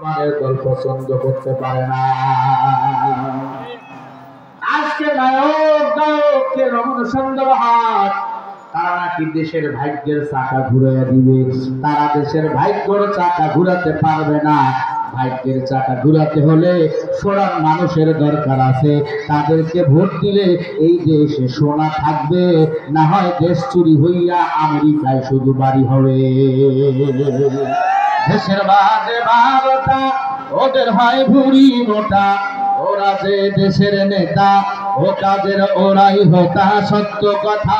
মুসলমানের দল পছন্দ করতে পারে না। আজকে নায়ককে রমণসন্দর হাত, তারা নাকি দেশের ভাগ্যের চাকা ঘুরাইয়া দিবে। তারা দেশের ভাগ্যের চাকা ঘুরাতে পারবে না। ভাগ্যের চাকা ঘুরাতে হলে সোনার মানুষের দরকার আছে। তাদেরকে ভোট দিলে এই দেশে সোনা থাকবে, না হয় দেশ চুরি হইয়া আমেরিকায় শুধু বাড়ি হবে। দেশের বাদে বারোটা, ওদের হয় ভুড়ি মোটা। ওরা যে দেশের নেতা, ও কাদের ওরাই হোতা। সত্য কথা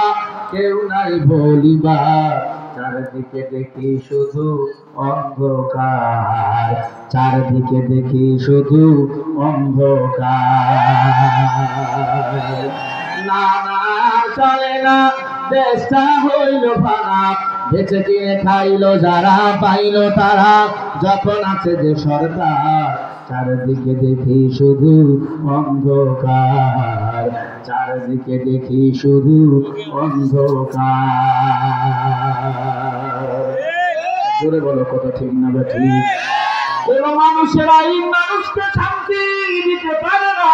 কেউ নাই বলিবার, চারদিকে দেখি শুধু অন্ধকার। চারদিকে দেখি শুধু অন্ধকার। না না চলে না, দেশটা হইল ভাঙা। বেঁচে গিয়ে খাইলো যারা, পাইলো তারা। যখন আছে যে সরকার, চারদিকে দেখি শুধু অন্ধকার। চারদিকে দেখি শুধু অন্ধকার। জোরে বলো কথা ঠিক না ঠিক? কোন মানুষেরাই মানুষকে শান্তি দিতে পারে না।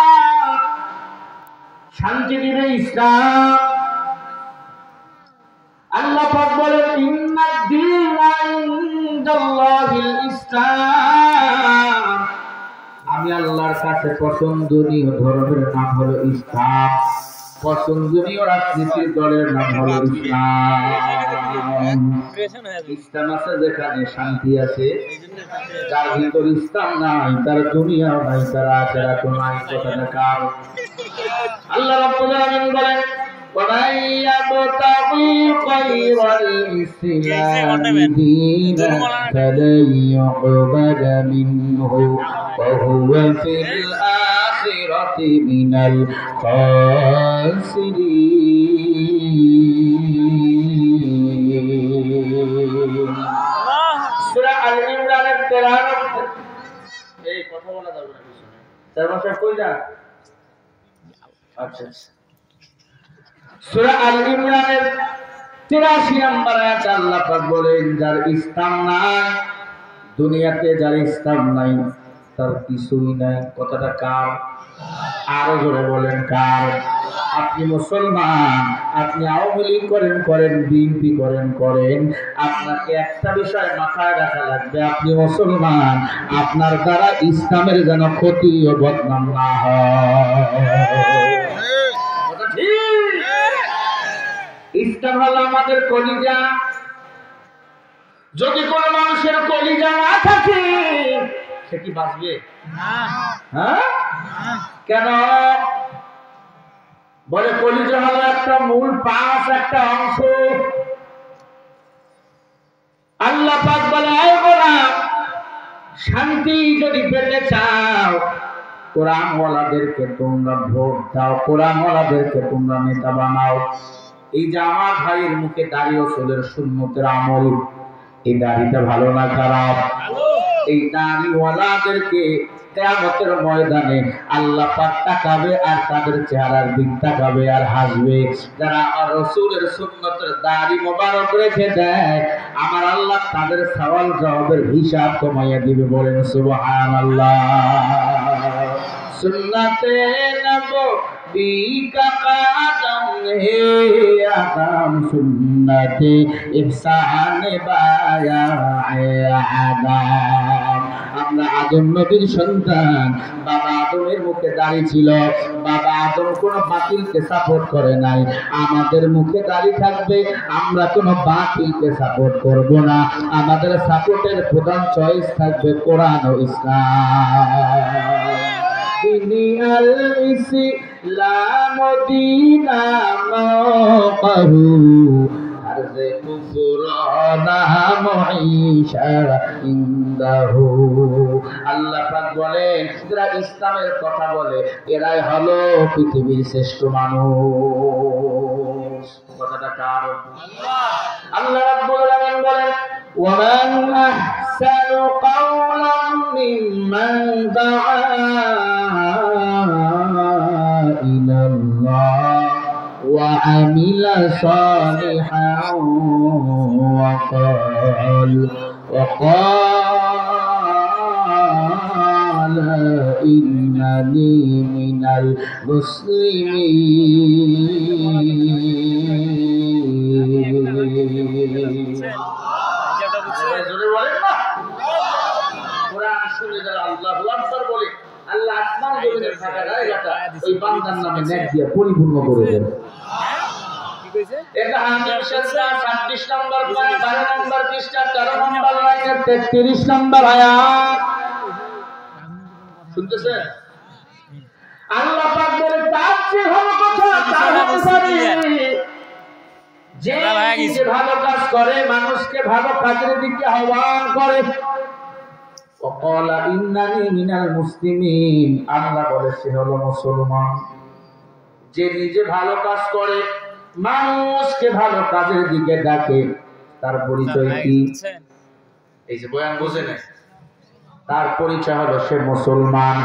শান্তি দিবে ইসলাম। আল্লাহ পাক বলেন, ইন্নাদ-দীনা ইনদাল্লাহিল ইসলাম। আমি আল্লাহর কাছে পছন্দনীয় ধর্মের নাম হলো ইসলাম। পছন্দনীয় রাজনীতির দলের নাম হলো ইসলাম। ইসলাম আছে যেখানে শান্তি আছে। যার ভিতর ইসলাম নাই, তার দুনিয়াও নাই, তার আখিরাতও নাই। কথাটা কার? আল্লাহ রাব্বুল আলামিন বলেন, ومن يبتغي غير الإسلام دينا فلن يقبل منه وهو في الآخرة من الخاسرين। সূরা আল ইমরানের 13 এই কথা বলা যাবে না পিছনে। তার ভাষা কই যা? আচ্ছা, সূরা আল ইমরানের 83 নম্বর আয়াতে আল্লাহ পাক বলেন, যার ইসলাম নাই, দুনিয়াতে যার ইসলাম নাই, তার কিছুই নাই। কথাটা কার? আরো জোরে বলেন কার? আপনি মুসলমান, আপনি আওয়ামী লীগ করেন, বিএনপি করেন, আপনাকে একটা বিষয় মাথায় রাখা লাগবে, আপনি মুসলমান, আপনার দ্বারা ইসলামের যেন ক্ষতি ও বদনাম না হয়। ইসলাম হলো আমাদের কলিজা। যদি কোন মানুষের কলিজা না থাকে, সে কি বাঁচবে? হ্যাঁ, কেন? বলে কলিজা হলো একটা মূল পাঁচ, একটা অংশ। আল্লাহ পাক বলে, আয় গোলাম, শান্তি যদি পেতে চাও, কোরআনওয়ালাদেরকে তোমরা ভোট দাও, কোরআনওয়ালাদেরকে তোমরা নেতা বানাও। এই যে আমার ভাইয়ের মুখে দাঁড়িয়ে চলের সুন্নতের আমল, এই দাড়িটা ভালো না খারাপ? এই দাড়িওয়ালাদেরকে কিয়ামতের ময়দানে আল্লাহ পাক তাকাবে, আর তাদের চেহারার দিক তাকাবে আর হাসবে। যারা রাসূলের সুন্নতের দাড়ি মোবারক রেখে দেয়, আমার আল্লাহ তাদের সওয়াল জবাবের হিসাব কমাইয়া দিবে। বলেন সুবহানাল্লাহ। সুন্নতে নবী কা কদম হে আদম, সুন্নতে ইহসান বায়া আদম। আমরা আদম নবীর সন্তান। বাবা আদমের মুখে দাড়ি ছিল। বাবা আদম কোনো বাতিলকে সাপোর্ট করে নাই। আমাদের মুখে দাড়ি থাকবে, আমরা কোনো বাতিলকে সাপোর্ট করব না। আমাদের সাপোর্টের প্রধান চয়েস থাকবে কোরআন ও ইসলাম। দিনিয়াল ইসলাম দীনা মাকাহু আরজে কুফরানা মুঈশা ইনদাহু। আল্লাহ পাক বলেন, যারা ইসলামের কথা বলে এরাই হলো পৃথিবীর শ্রেষ্ঠ মানুষ। কথাটা কার? আল্লাহ রাব্বুল আলামিন বলেন, ومن أحسن قولا ممن دعا إلى الله وعمل صالحا وقال ইন্নানি মিনাল মুসলিমিন। জোরে বলেন না। কোরআন শুনে যারা আল্লাহু আকবার বলে, আল্লাহ আসমান জমিনের ফাঁকা জায়গাটা ওই বান্দার নামে নেক দিয়ে পরিপূর্ণ করে দেন। এটা হামিদ শাসা 26 নম্বর পারা 12 নম্বর পৃষ্ঠা 13 নম্বর লাইনের 33 নম্বর আয়াত শুনতেছেন? আল্লাহ পাক বলে তার চেয়ে ভালো কথা তার হতে পারে যে ভালো কাজ করে, মানুষকে ভালো কাজের দিকে আহ্বান করে। وقال إنني من المسلمين, আল্লাহ বলে সে হলো মুসলমান। যে নিজে ভালো কাজ করে, মানুষকে ভালো কাজের দিকে ডাকে, তার পরিচয় কি? এই যে বয়ান বোঝে না, তার পরিচয় হলো সে মুসলমান।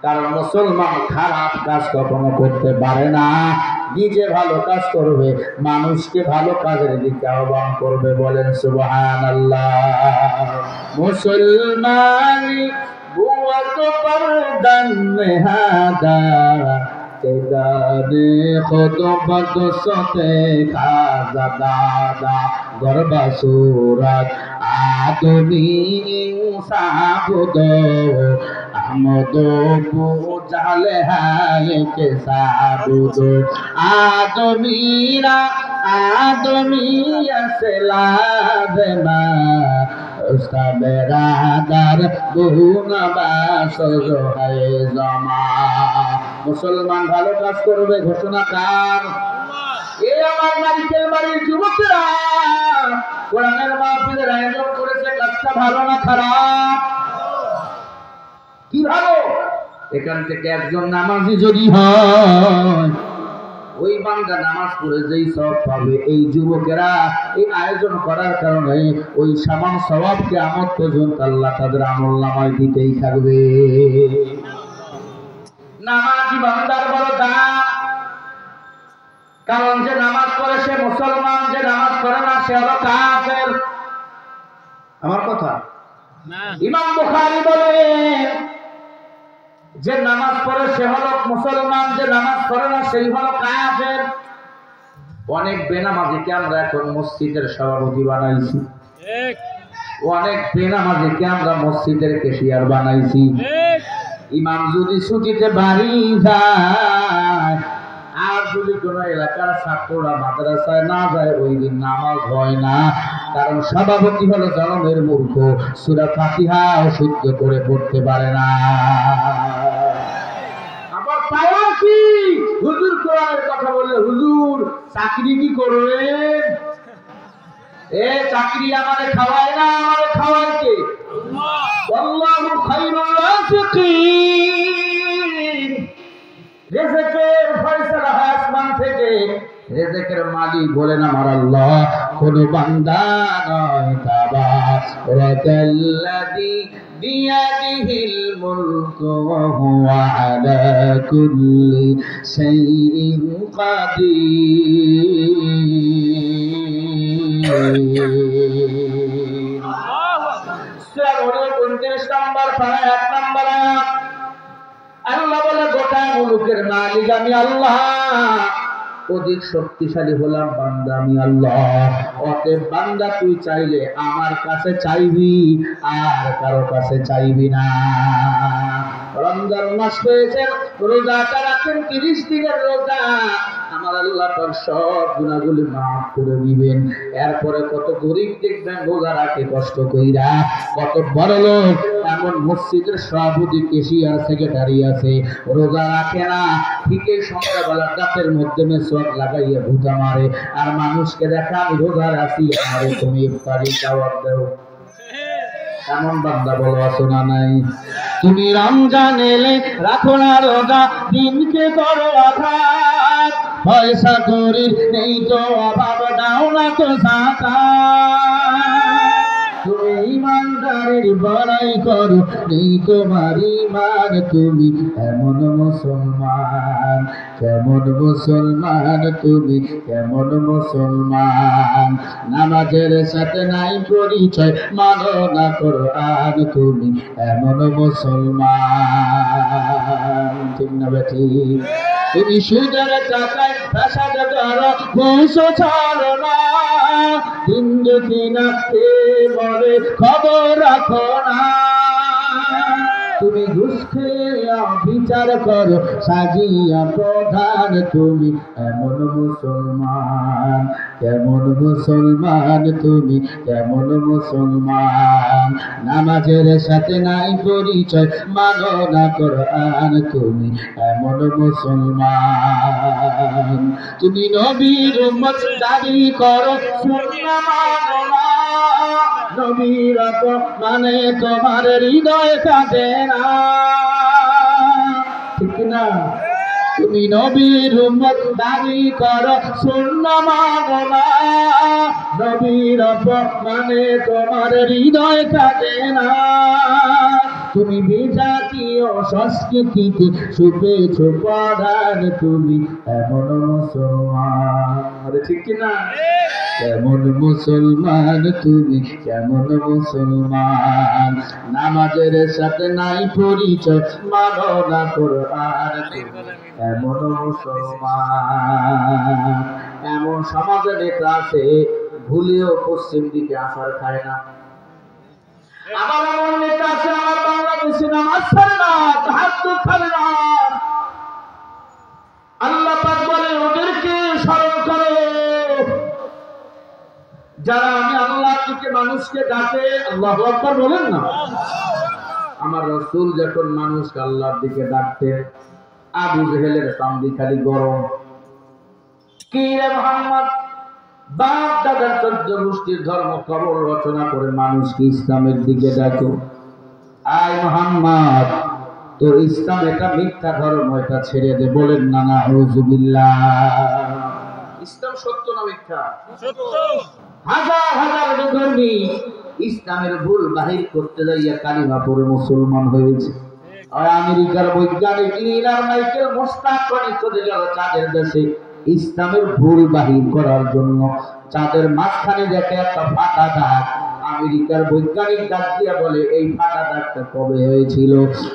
কারণ মুসলমান খারাপ কাজ কখনো করতে পারে না। নিজে ভালো কাজ করবে, মানুষকে ভালো কাজের দিকে আহ্বান করবে। বলেন সুবহানাল্লাহ। মুসলমানি বুয়া তো পরদান নেহাদা তেদারে খুতবত সতে খাজা দাদা গরবা সুরাত আদমি ইনসাবুদ আহমদ বুজালে হায় কে সাবুদ আদমিরা আদমিয়া সেলাদমা উস্তা বেরাদার বহুনাবাস জোহায় জমা। মুসলমান ভালো কাজ করবে ঘোষণা কার? এ আমার নারিকেল বাড়ির যুবকেরা কোরআনের মাহফিলের আয়োজন করেছে, কাজটা ভালো না খারাপ? কি ভালো? এখান থেকে একজন নামাজি যদি হয়, ওই বান্দা নামাজ পড়ে যেই সওয়াব পাবে, এই যুবকেরা এই আয়োজন করার কারণে ওই সমান সওয়াব কিয়ামত পর্যন্ত আল্লাহ তাদের আমলনামায় দিতেই থাকবে। নামাজি বান্দার বড় দাম, কারণ যে নামাজ পড়ে সে মুসলমান, যে নামাজ পড়ে না সে হলো কাফের। আমার কথা না? ইমাম বুখারী বলেন যে নামাজ পড়ে সে হলো মুসলমান, যে নামাজ পড়ে না সেই হলো কাফের। অনেক বেনামাজিকে আমরা এখন মসজিদের সভাপতি বানাইছি, অনেক বেনামাজিকে আমরা মসজিদের ক্যাশিয়ার বানাইছি। ইমাম যদি ছুটিতে বাড়ি যায় আর যদি কোন এলাকার ছাত্ররা মাদ্রাসায় না যায়, ওই দিন নামাজ হয় না। কারণ সভাপতি হলো জনমের মূর্খ, সূরা ফাতিহা শুদ্ধ করে পড়তে পারে না। আবার পাওয়া কি হুজুর কোরআনের কথা বললে, হুজুর চাকরি কি করবেন? এ চাকরি আমারে খাওয়ায় না, আমারে খাওয়ায় কে? আল্লাহু খায়রুল রাযিকিন। রিজকের ফয়সালা হয় আসমান থেকে, রিজকের মালিক বলেন আমার আল্লাহ, কোন বান্দা নয়। তাবারাকাল্লাযী বিয়াদিহিল মুলকু ওয়া হুয়া আলা কুল্লি শাইইন কাদির। সূরা নূরের 29 নম্বর পারা 1 নম্বর আয়াত। আল্লাহ বলে গোটা মুলুকের মালিক আমি আল্লাহ, অধিক শক্তিশালী হলাম বান্দা আমি আল্লাহ। অতএব বান্দা তুই চাইলে আমার কাছে চাইবি, আর কারো কাছে চাইবি না। রমজান মাস পেয়েছেন, রোজাটা রাখেন 30 দিনের রোজা, আমার আল্লাহ তার সব গুনাহগুলি মাফ করে দিবেন। এরপরে কত গরিব দেখবেন রোজা রাখে কষ্ট কইরা, কত বড় লোক এমন মসজিদের সভাপতি ক্যাশিয়ার সেক্রেটারি আছে রোজা রাখে না, ঠিক এই সন্ধ্যাবেলা দাঁতের মধ্যে মেসওয়াক লাগাইয়া ভুতা মারে, আর মানুষকে দেখা আমি রোজা রাখি, আমারে তুমি ইফতারি দাওয়াত দাও। এমন বান্দা বলো আছো না নাই? তুমি রমজান এলে রাখো না রোজা, দিনকে করো আঘাত, পয়সা করি নেই তো অভাব, দাও না তো যাকাত। তুমি ইমানদার ইমানের বড়াই করো, নেই তোমার ইমান, তুমি এমন মুসলমান, কেমন মুসলমান তুমি, কেমন মুসলমান। নামাজের সাথে নাই পরিচয়, মানো না কোরআন, তুমি এমন মুসলমান। ঠিক না বেঠিক? তুমি সুদের টাকায় ফ্যাসাদ করো, ঘুষ ছাড়ো না, দিন যদি না মরে খবর রাখো না। তুমি ঘুষ খেয়ে বিচার করো, সাজিয়া প্রধান, তুমি এমন মুসলমান, কেমন মুসলমান তুমি, কেমন মুসলমান। নামাজের সাথে নাই পরিচয়, মানো না কোরআন, তুমি এমন মুসলমান। তুমি নবীর উম্মত দাবি করো, সুন্নাহ মানো না, নবীর মানে তোমার হৃদয় কাঁদে না। ঠিক না? তুমি নবীর উম্মত দাবি করো, সুন্নাহ মানো না, নবীর মানে তোমার হৃদয় কাঁদে না। তুমি বিজাতীয় সংস্কৃতিতে সুপেছ পরাণ, তুমি এমন মুসলমান। ঠিক না? কেমন মুসলমান তুমি, কেমন মুসলমান। নামাজের সাথে নাই পরিচয়, মানো না কোরআন, এমন মুসলমান। এমন সমাজের নেতা আছে ভুলেও পশ্চিম দিকে আসার খায় না। আবার এমন নেতা আছে আমার বাংলাদেশে নামাজ ছাড়ে না, তাহাজ্জুদ ছাড়ে না। আল্লাহ পাক বলে ওদেরকে স্মরণ করো যারা আমি আল্লাহ থেকে মানুষকে ডাকে। আল্লাহু আকবার বলেন না? আমার রাসূল যখন মানুষকে আল্লাহর দিকে ডাকতেন, আবু জেহেলের চামড়ি খালি গরম। কি রে মুহাম্মদ, বাপ দাদার 14 গোষ্ঠীর ধর্ম কবর রচনা করে মানুষকে ইসলামের দিকে ডাকো। আয় মুহাম্মদ, তোর ইসলাম এটা মিথ্যা ধর্ম, এটা ছেড়ে দে। বলেন না নাউযুবিল্লাহ। ইসলাম সত্য না মিথ্যা? সত্য। হাজার হাজার বিধর্মী ইসলামের ভুল বাহির করতে যাইয়া কালিমা পড়ে মুসলমান হয়েছে। আর আমেরিকার বৈজ্ঞানিক লিনার মাইকেল মোস্তাকনি চলে গেল চাঁদের দেশে ইসলামের ভুল বাহির করার জন্য। চাঁদের মাঝখানে দেখে একটা ফাটা দাগ। আমেরিকার বৈজ্ঞানিক ডাক দিয়া বলে, এই ফাটা দাগটা কবে হয়েছিল?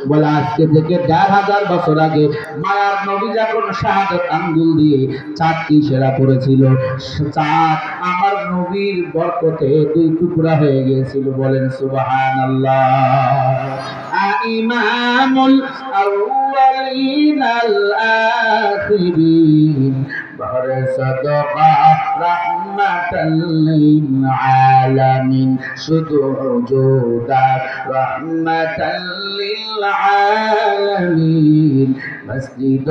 বলে আজকে থেকে ১৫০০ বছর আগে মায়ার নবী যখন শাহাদাত আঙ্গুল দিয়ে চাঁদটি সেরা করেছিল, চাঁদ আমার নবীর বরকতে 2 টুকরা হয়ে গিয়েছিল। বলেন সুবহানাল্লাহ। ইমামুল আউয়ালিন আল আখিরিন বাহরে সাদাকা রাহমাতাল লিল আলামিন, শুধু ওজুদাত রাহমাতাল লিল আলামিন, মসজিদ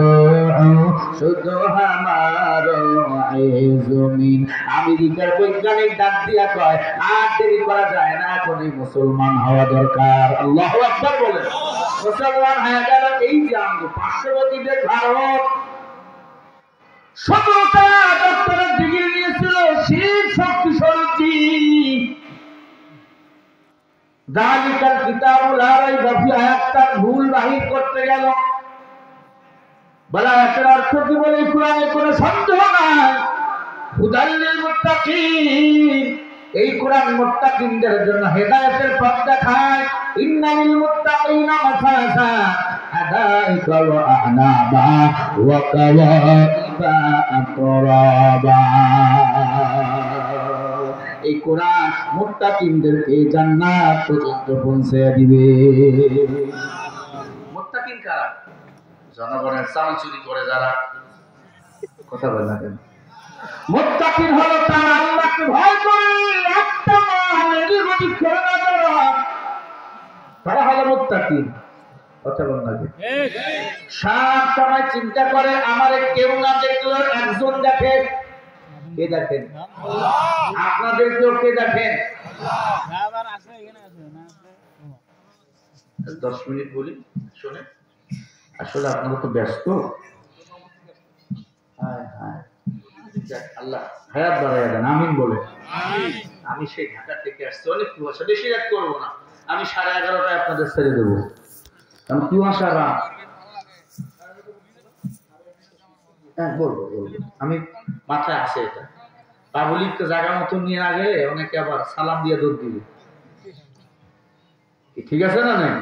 শুধু হামারো জমিন। আমেরিকার বৈজ্ঞানিক ডাক দিয়া কয়, আর দেরি করা যায় না, এখনই মুসলমান হওয়া দরকার। আল্লাহু আকবার বলেন। মুসলমান হয়ে গেল এই যে আমাদের পার্শ্ববর্তী দেশ ভারত। 17টা ডক্টরের ডিগ্রি নিয়েছিল শিখ শক্তি শরীফজি। জালিকাল কিতাবুল লা রাইবা ফিহি একটা ভুল বাহির করতে গেল। বলা এটার অর্থ কি? বলে কোরআনে কোনো সন্দেহ নাই, হুদাল লিল মুত্তাকিন, এই কোরআন মুত্তাকিনদের জন্য হেদায়েতের পথ দেখায়। ইন্নালিল মুত্তাকিনা মাফাজা হাদাইকা ওয়া আনাবা ওয়া কাওয়াইবা আতরাবা। এই কোরআন মুত্তাকিনদেরকে জান্নাত পর্যন্ত পৌঁছে দিবে। মুত্তাকিন কারা? জনগণের চাল চুরি করে যারা। কথা বলেন না কেন? মুত্তাকিন হলো তারা আল্লাহকে ভয় করে, একটা মালেরই গতি করে না যারা, তারা হলো মুত্তাকিন। কথা বলেন না কেন? সব সময় চিন্তা করে আমারে কেউ না দেখলো একজন দেখে। কে দেখেন? আপনাদের কেউ কে দেখেন? 10 মিনিট বলি শুনে। আসলে আপনারা তো ব্যস্ত। আল্লাহ হায়াত বাড়াইয়া দেন, আমিন বলে। আমি সেই ঢাকা থেকে আসছি, অনেক কুয়াশা, বেশি রাত করবো না। আমি 11:30টায় আপনাদের ছেড়ে দেবো। কারণ কুয়াশা রাত। হ্যাঁ বলবো আমি মাথায় আসে এটা। পাবলিককে জায়গা মতো নিয়ে না গেলে অনেকে আবার সালাম দিয়ে দৌড় দিবে। ঠিক আছে না নাই?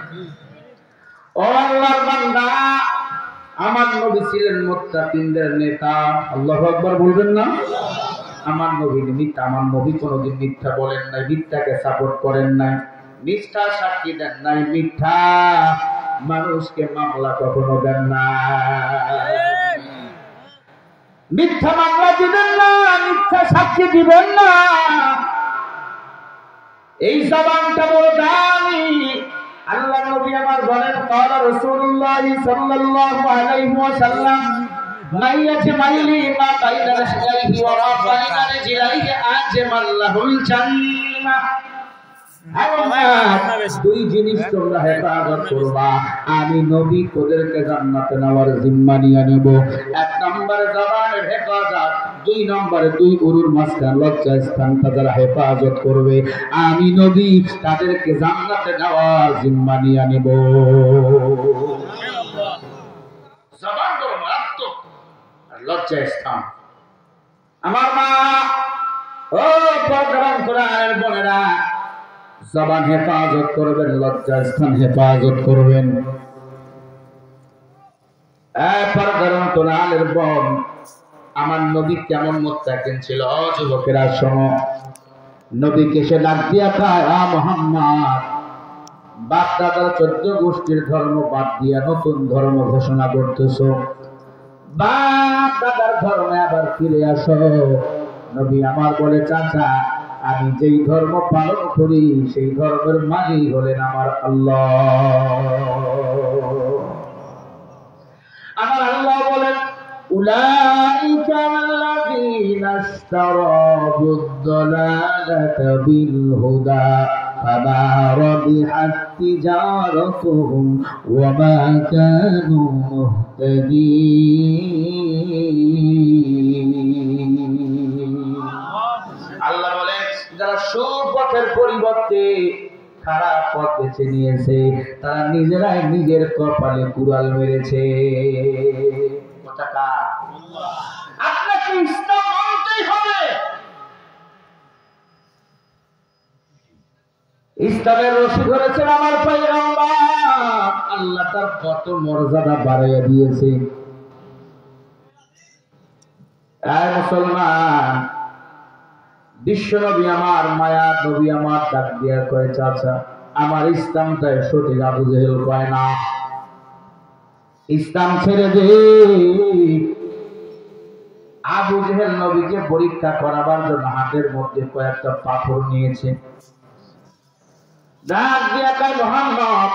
ও আল্লাহর বান্দা, আমার নবী ছিলেন মুত্তাকিনদের নেতা। আল্লাহু আকবার বলবেন না? আমার নবী মিথ্যা, আমার নবী কোনোদিন মিথ্যা বলেন নাই, মিথ্যাকে সাপোর্ট করেন নাই, মিথ্যা সাক্ষী দেন নাই, মিথ্যা মানুষকে মামলা কখনো দেন না, মিথ্যা মামলা দিবেন না, মিথ্যা সাক্ষী দিবেন না। এই জবানটা বড় দামি। আল্লাহ নবী আমার বলেন, ক্বালা রাসূলুল্লাহ সাল্লাল্লাহু আলাইহি ওয়াসাল্লাম, মান ইয়াজমালি মা বাইনা রাজলাইহি ওয়া মা বাইনা রিজলাইহি আজমাল্লাহুল জান্নাহ। দুই জিনিস তোমরা হেফাজত করবা, আমি নবী তোদেরকে জান্নাতে নেওয়ার জিম্মা নিয়ে নেব। 1 নম্বরে জবানের হেফাজত, 2 নম্বরে 2 উরুর মাঝখানে লজ্জা স্থানটা যারা হেফাজত করবে, আমি নবী তাদেরকে জান্নাতে নেওয়ার জিম্মা নিয়ে নেব। জবান বড় মারাত্মক আর লজ্জা স্থান। আমার মা, ও পর্দাবান কোরআনের বোনেরা, জবান হেফাজত করবেন, লজ্জা স্থান হেফাজত করবেন। পর্দার বোন, আমার নবী কেমন মুত্তাকিন ছিল। যুবকেরা শোনো, নবীকে সে ডাক দিয়া কয়, আ মুহাম্মদ, বাপ দাদার 14 গোষ্ঠীর ধর্ম বাদ দিয়া নতুন ধর্ম ঘোষণা করতেছো, বাপ দাদার ধর্মে আবার ফিরে আসো। নবী আমার বলে, চাচা, আমি যেই ধর্ম পালন করি সেই ধর্মের মালিক হলেন আমার আল্লাহ। আমার আল্লাহ বলেন, উলাইকা আল্লাযীনা ইশতারাবুদ দালালাতা বিল হুদা ফামা রাবিহাত তিজারাতুহুম ওয়া মা কানু মুহতাদিন। আল্লাহ বলেন, যারা সুপথের পরিবর্তে খারাপ পথ বেছে নিয়েছে, তারা নিজেরাই নিজের কপালে কুড়াল মেরেছে। আপনাকে ইসলাম মানতেই হবে। ইসলামের রশি ধরেছেন আমার পয়গম্বর, আল্লাহ তার কত মর্যাদা বাড়াইয়া দিয়েছে। এই মুসলমান, বিশ্ব নবী আমার, মায়া নবী আমার ডাক দিয়া কয়, চাচা, আমার ইসলামটাই সঠিক। আবু জেহেল কয়, না, ইসলাম ছেড়ে দে। আবু জেহেল নবীকে পরীক্ষা করাবার জন্য হাতের মধ্যে কয়েকটা পাথর নিয়েছে। ডাক দিয়া কয়, মুহাম্মদ,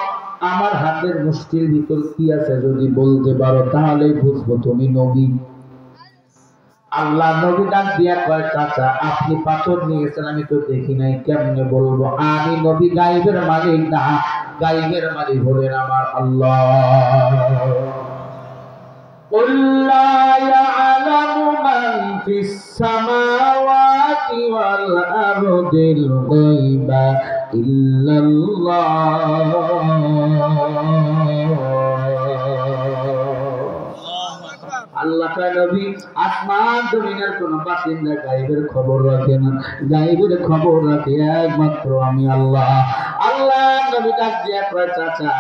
আমার হাতের মুষ্টির ভিতর কি আছে যদি বলতে পারো তাহলেই বুঝবো তুমি নবী। আল্লাহ নবী ডাক দিয়া কয়, চাচা, আপনি পাথর নিয়েছেন, আমি তো দেখি নাই, কেমনে বলবো? আমি নবী গায়েবের মালিক না, গায়েবের মালিক হলেন আমার আল্লাহ। কুল লা ইয়ালামু মান ফিস সামাওয়াতি ওয়াল আরদিল গায়বা ইল্লাল্লাহ। আল্লাহ নবী আসমান জমিনের কোন বাসিন্দা গায়েবের খবর রাখে না, গায়েবের খবর রাখে একমাত্র আমি আল্লাহ। আল্লাহ নবী ডাক দিয়া কয়, চাচা,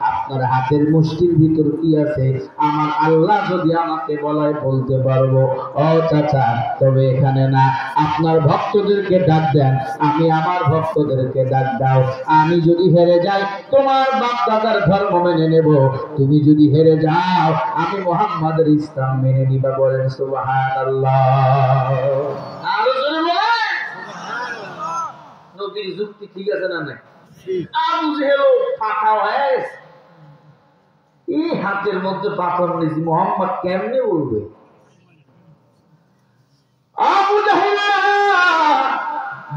আপনার হাতের মুষ্টির ভিতর কি আছে আমার আল্লাহ যদি আমাকে বলায় বলতে পারবো। ও চাচা, তবে এখানে না, আপনার ভক্তদেরকে ডাক দেন, আমি আমার ভক্তদেরকে ডাক দাও। আমি যদি হেরে যাই তোমার বাপ দাদার ধর্ম মেনে নেব, তুমি যদি হেরে যাও আমি মুহাম্মাদের ইসলাম মেনে নিবা। বলেন সুবহানাল্লাহ। আরো জোরে বলেন সুবহানাল্লাহ। নবীর যুক্তি ঠিক আছে না নাই? আবু জেহেল ফাঁকা হয়ে গেছে। এই হাতের মধ্যে পাথর নিয়েছি, মুহাম্মদ কেমনে বলবে? আবু জেহেল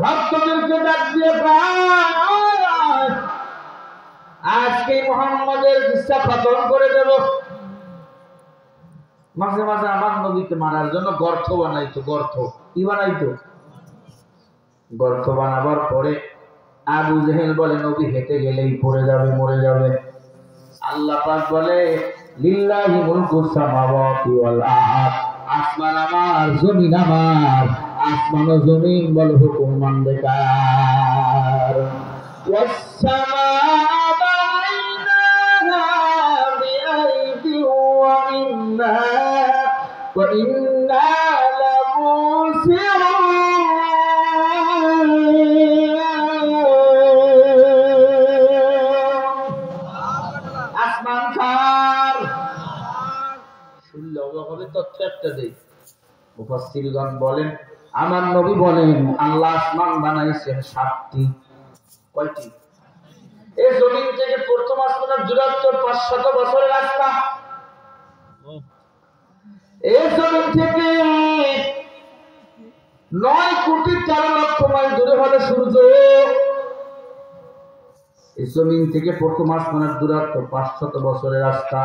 ভক্তদেরকে ডাক দিয়ে আজকে মুহাম্মাদের বিশ্বাস খতম করে দেব। মাঝে মাঝে আমার নবীকে মারার জন্য গর্ত বানাইতো। গর্ত কি বানাইতো? গর্ত বানাবার পরে আবু জেহেল বলে নবী হেঁটে গেলেই পড়ে যাবে, মরে যাবে। আল্লাহ পাক বলে লিল্লাহি মুলকুস সামাওয়াতি ওয়াল আরদ, আসমান আমার, জমিন আমার। আসমান ও জমিন বল হুকুম মানবে কার? ওয়াস সামাআ বানাইনাহা বিআইদি ওয়া ইন্না লামুসিরুন। আসমান কার? শুনলে অবাক হবে। তথ্য একটা দেই, মুফাসসিরগণ বলেন, আমার নবী বলেন আল্লাহ আসমান বানাইছেন 7টি। কয়টি? এই জমিন থেকে প্রথম আসমানের দূরত্ব 500 বছরের রাস্তা। এই জমিন থেকে 9 কোটি 4 লক্ষ মাইল দূরে হলো সূর্য। এই জমিন থেকে প্রথম আসমানের দূরত্ব 500 বছরের রাস্তা।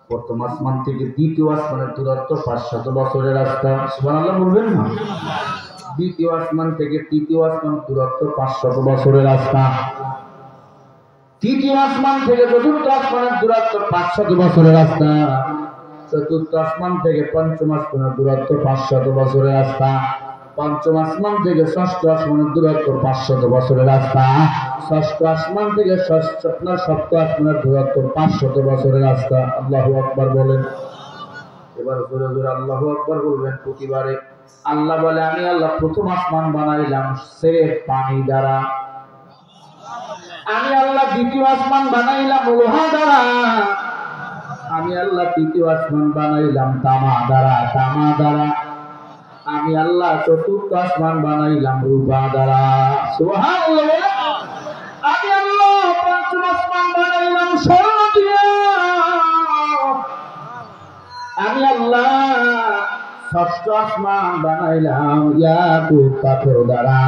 প্রথম আসমান থেকে দ্বিতীয় আসমানের দূরত্ব 500 বছরের রাস্তা। সুবহানাল্লাহ বলবেন না? দ্বিতীয় আসমান থেকে তৃতীয় আসমানের দূরত্ব 500 বছরের রাস্তা। তৃতীয় আসমান থেকে চতুর্থ আসমানের দূরত্ব 500 বছরের রাস্তা। চতুর্থ আসমান থেকে পঞ্চম আসমানের দূরত্ব 500 বছরের রাস্তা। পঞ্চম আসমান থেকে ষষ্ঠ আসমানের দূরত্ব 500 বছরের রাস্তা। ষষ্ঠ আসমান থেকে সপ্তম আসমানের দূরত্ব 500 বছরের রাস্তা। আল্লাহু আকবার বলেন। এবার জোরে জোরে আল্লাহু আকবার বলবেন প্রতিবারে। আল্লাহ বলে আমি আল্লাহ প্রথম আসমান বানাইলাম সেরেফ পানি দ্বারা। আমি আল্লাহ দ্বিতীয় আসমান বানাইলাম লোহা দ্বারা। আমি আল্লাহ তৃতীয় আসমান বানাইলাম তামা দ্বারা, তামা দ্বারা। আমি আল্লাহ চতুর্থ আসমান বানাইলাম রূপা দ্বারা। সুবহানাল্লাহ। আমি আল্লাহ পঞ্চম আসমান বানাইলাম স্বর্ণ দিয়ে। আমি আল্লাহ ষষ্ঠ আসমান বানাইলাম ইয়াকুত পাথর দ্বারা।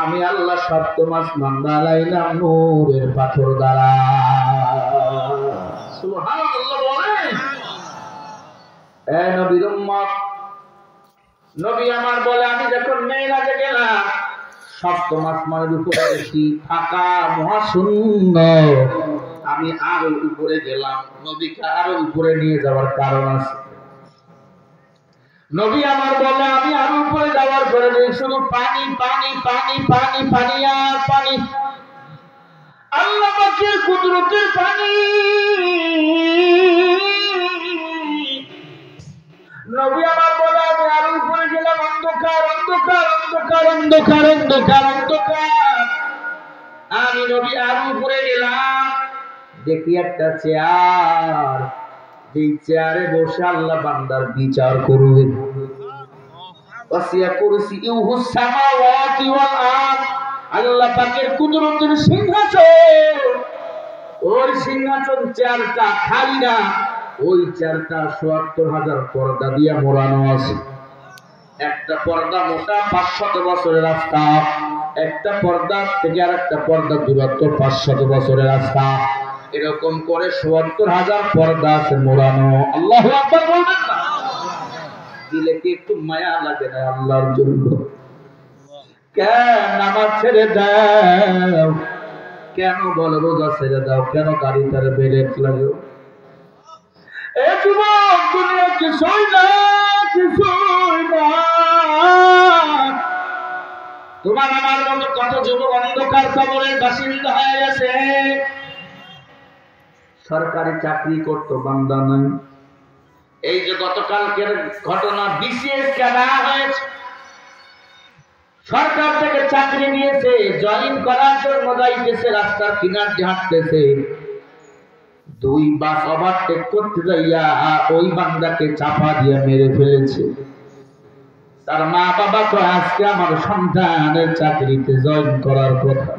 আমি আল্লাহ সপ্তম আসমান বানাইলাম নূরের পাথর দ্বারা। সুবহানাল্লাহ বলেন। এ নবীর উম্মত, নবী আমার বলে আমি যখন মেরাজে গেলাম সপ্তম আসমানের উপরে দেখি ফাঁকা মহাশূন্য। আমি আরো উপরে গেলাম। নবীকে আরো উপরে নিয়ে যাওয়ার কারণ আছে। নবী আমার বলে আমি আরো উপরে যাওয়ার পরে শুধু পানি পানি পানি পানি পানি আর পানি। আল্লাহ পাকের কুদরতের পানি। নবী আমার বলে আমি আরো উপরে গেলাম। অন্ধকার অন্ধকার অন্ধকার অন্ধকার অন্ধকার অন্ধকার। আমি নবী আরো উপরে গেলাম, দেখি একটা চেয়ার। এই চেয়ারে বসে আল্লাহ বান্দার বিচার করবে। ওয়াসিয়া কুরসিয়ুহুস সামাওয়াতি ওয়াল আরদ। আল্লাহ পাকের কুদরতের সিংহাসন। ওই সিংহাসন চেয়ারটা খালি না, ওই চেয়ারটা ৭৪,০০০ পর্দা দিয়ে মোড়ানো আছে। একটা পর্দা মোটা 500 বছরের রাস্তা। একটা পর্দা থেকে আর একটা পর্দা দূরত্ব 500 বছরের রাস্তা। এরকম করে ৭৪,০০০ পর্দা আছে মোড়ানো। আল্লাহু আকবার বলবেন না? দিলে কি একটু মায়া লাগে না আল্লাহর জন্য? কেন নামাজ ছেড়ে দাও? কেন বলো রোজা ছেড়ে দাও? কেন গাড়িটার ব্রেক লাগে? এ যুবক, দুনিয়া কিছুই না, কিছুই না। তোমার আমার মতো কত যুবক অন্ধকার কবরের বাসিন্দা হয়ে গেছে। সরকারি চাকরি করতো, বান্দা নাই। এই যে গতকালকের ঘটনা, বিসিএস কেনা হয়েছে। সরকার থেকে চাকরি নিয়েছে, জয়েন করার জন্য যাইতেছে, রাস্তার কিনার দিয়ে হাঁটতেছে। 2 বাস ওভারটেক করতে যাইয়া ওই বান্দাকে চাপা দিয়ে মেরে ফেলেছে। তার মা বাবা তো আজকে আমার সন্তানের চাকরিতে জয়েন করার কথা।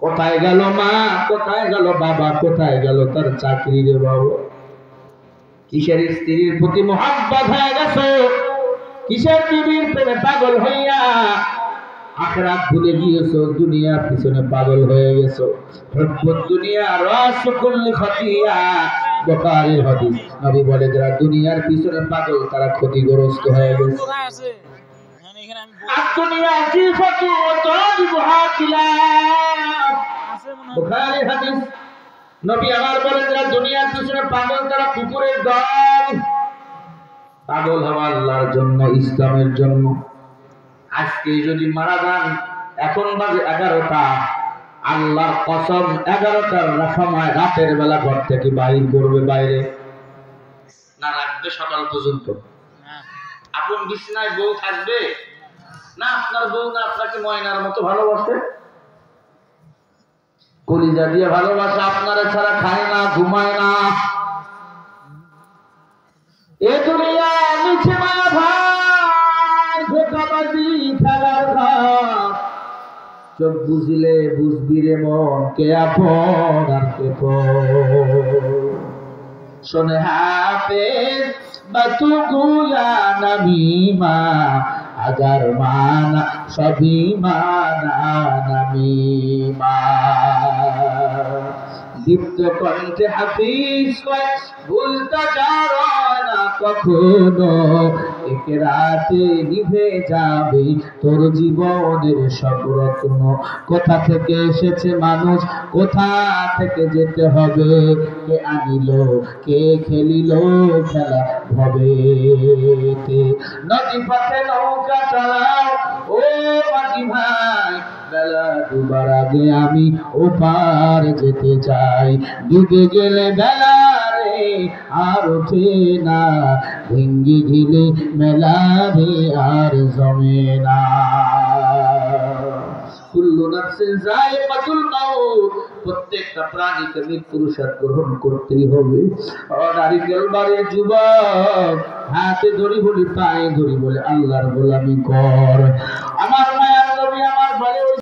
কোথায় গেল মা? কোথায় গেল বাবা? কোথায় গেল তার চাকরি রে বাবা? কিসের স্ত্রীর প্রতি মোহাব্বত হয়ে গেছে? কিসের বিবির প্রেমে পাগল হইয়া আখিরাত ভুলে গিয়েছো, দুনিয়ার পিছনে পাগল হয়ে গেছো। হুব্বুদ দুনিয়া রাসু কুল্লি খাতিয়া। বুখারীর হাদিস। নবী বলে যারা দুনিয়ার পিছনে পাগল তারা ক্ষতিগ্রস্ত হয়ে গেছে। الدنيا جيفة وطالبها كلاب বুখারী হাদিস নবী আমার বলেন যারা দুনিয়ার পিছনে পাগল তারা কুকুরের দল পাগল হওয়া আল্লাহর জন্য ইসলামের জন্য আজকে যদি মারা যান এখন বাজে 11টা আল্লাহর কসম 11টার সময় রাতের বেলা ঘর থেকে বাইর করবে বাইরে না রাখবে সকাল পর্যন্ত আপন বিছানায় বউ থাকবে না আপনার বউ না আপনাকে ময়নার মতো ভালোবাসে কলিজা দিয়ে ভালোবাসে আপনারা ছাড়া খায় না ঘুমায় না এ দুনিয়া নিচে মায়া ভাই ধোঁকাবাজি খেলার ঘর চোখ বুঝিলে বুঝবি রে মন কে আপন আর কে পর শোনে হাফেজ বাতু গুলা নামিমা আগার মানা সবই মানা নামিমা দীপ্ত কণ্ঠে হাফিজ কয় ভুলতা যারা না কখনো এক রাতে নিভে যাবে তোর জীবনের সব রত্ন কোথা থেকে এসেছে মানুষ কোথা থেকে যেতে হবে কে আনিল কে খেলিল খেলা ভবেতে নদী পথে নৌকা চালাও ও মাঝি ভাই বেলা ডুবার আগে আমি ওপার যেতে চাই ডুবে গেলে বেলা রে আর ওঠে না ভেঙ্গে গেলে মেলা রে আর জমে না কুল্লু নাফসিন যায়িকাতুল মাউত প্রত্যেকটা প্রাণীকে মৃত্যুর স্বাদ গ্রহণ করতেই হবে নারীকেল বাড়ির যুবক হাতে ধরি বলি পায়ে ধরি বলে আল্লাহর গোলামি কর